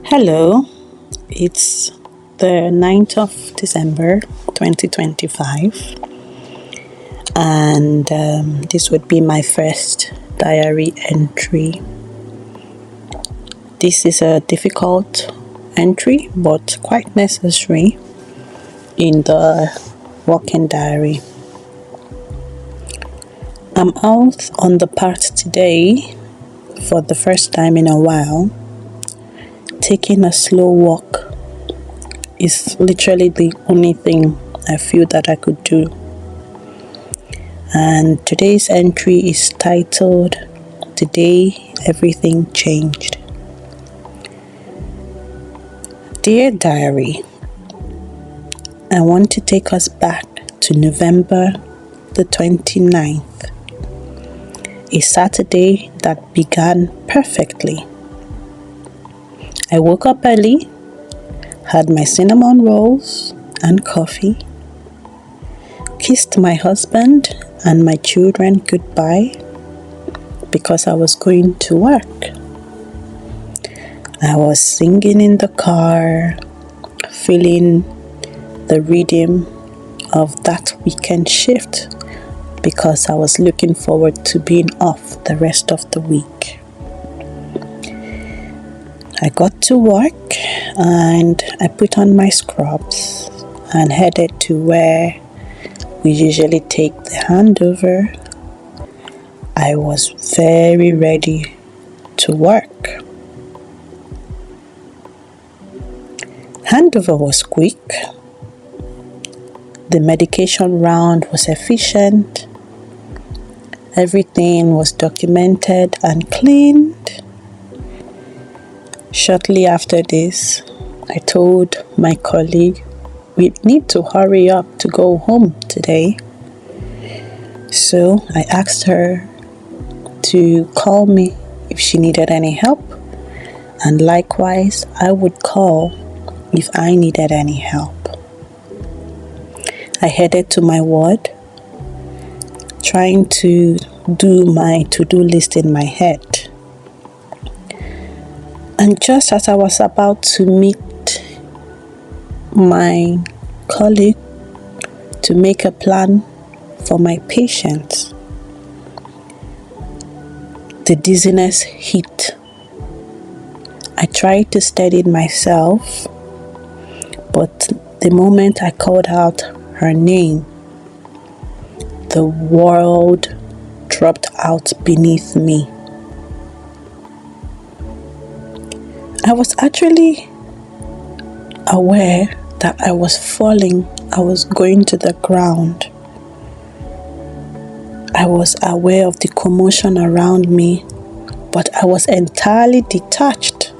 Hello, it's the 9th of December 2025, and this would be my first diary entry. This is a difficult entry, but quite necessary in the working diary. I'm out on the path today for the first time in a while. Taking a slow walk is literally the only thing I feel that I could do. And today's entry is titled, "The Day Everything Changed." Dear Diary, I want to take us back to November the 29th, a Saturday that began perfectly. I woke up early, had my cinnamon rolls and coffee, kissed my husband and my children goodbye because I was going to work. I was singing in the car, feeling the rhythm of that weekend shift because I was looking forward to being off the rest of the week. I got to work and I put on my scrubs and headed to where we usually take the handover. I was very ready to work. Handover was quick. The medication round was efficient. Everything was documented and cleaned. Shortly after this, I told my colleague we need to hurry up to go home today. So I asked her to call me if she needed any help, and likewise I would call if I needed any help. I headed to my ward, trying to do my to-do list in my head. And just as I was about to meet my colleague to make a plan for my patient, the dizziness hit. I tried to steady myself, but the moment I called out her name, the world dropped out beneath me. I was actually aware that I was falling. I was going to the ground. I was aware of the commotion around me, but I was entirely detached.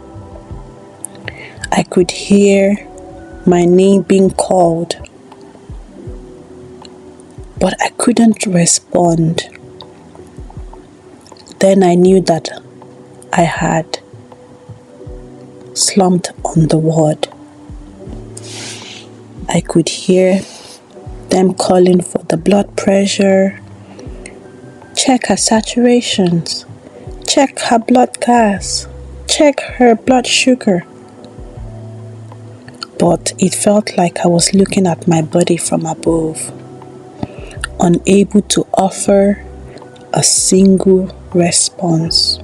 I could hear my name being called, but I couldn't respond. Then I knew that I had slumped on the ward. I could hear them calling for the blood pressure, check her saturations, check her blood gas, check her blood sugar. But it felt like I was looking at my body from above, unable to offer a single response.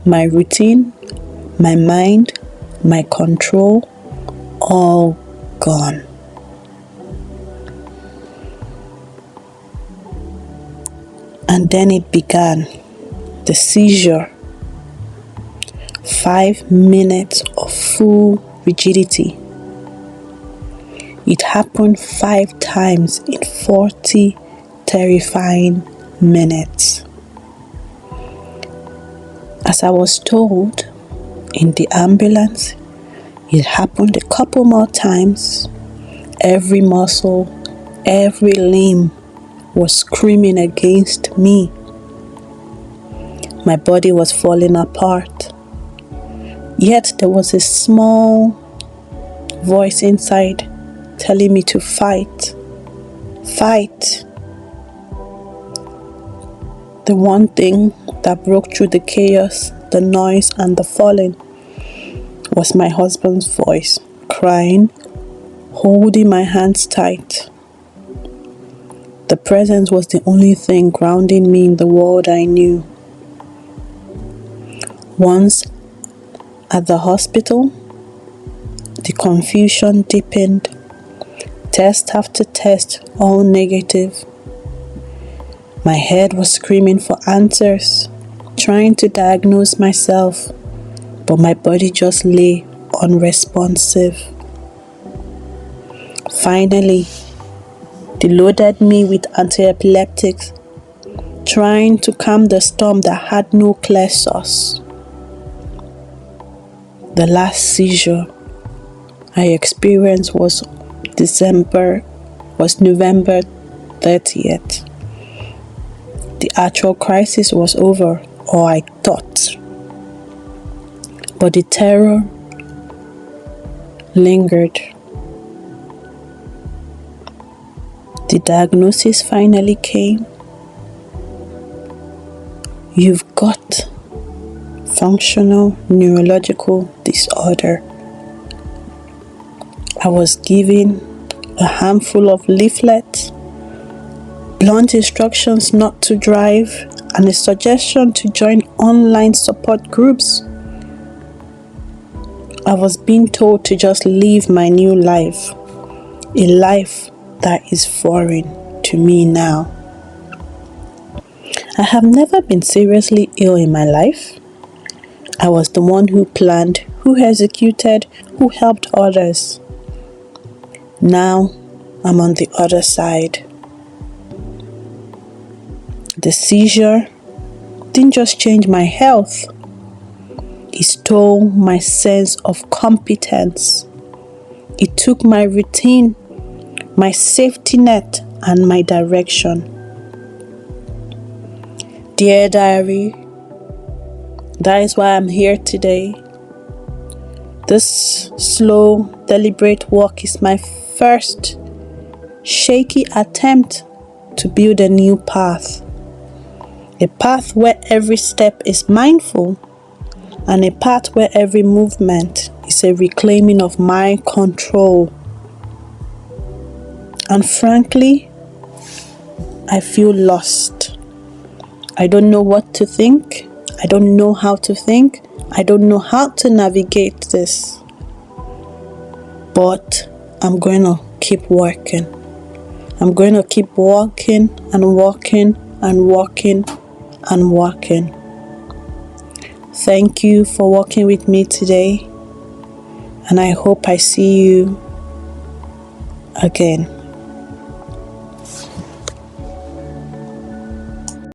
My routine, my mind, my control, all gone. And then it began, the seizure. 5 minutes of full rigidity. It happened 5 times in 40 terrifying minutes. As I was told in the ambulance, it happened a couple more times. Every muscle, every limb was screaming against me. My body was falling apart. Yet there was a small voice inside telling me to fight. Fight. The one thing that broke through the chaos, the noise, and the falling was my husband's voice, crying, holding my hands tight. The presence was the only thing grounding me in the world I knew. Once at the hospital, the confusion deepened. Test after test, all negative. My head was screaming for answers, trying to diagnose myself, but my body just lay unresponsive. Finally, they loaded me with anti-epileptics, trying to calm the storm that had no clear source. The last seizure I experienced was November 30th. The actual crisis was over, or I thought. But the terror lingered. The diagnosis finally came. You've got functional neurological disorder. I was given a handful of leaflets, blunt instructions not to drive, and a suggestion to join online support groups. I was being told to just live my new life, a life that is foreign to me now. I have never been seriously ill in my life. I was the one who planned, who executed, who helped others. Now I'm on the other side. The seizure didn't just change my health, it stole my sense of competence. It took my routine, my safety net, and my direction. Dear diary, that is why I'm here today. This slow, deliberate walk is my first shaky attempt to build a new path. A path where every step is mindful, and a path where every movement is a reclaiming of my control. And frankly, I feel lost. I don't know what to think. I don't know how to think. I don't know how to navigate this. But I'm going to keep working. I'm going to keep walking and walking and walking and walking. Thank you for walking with me today, and I hope I see you again.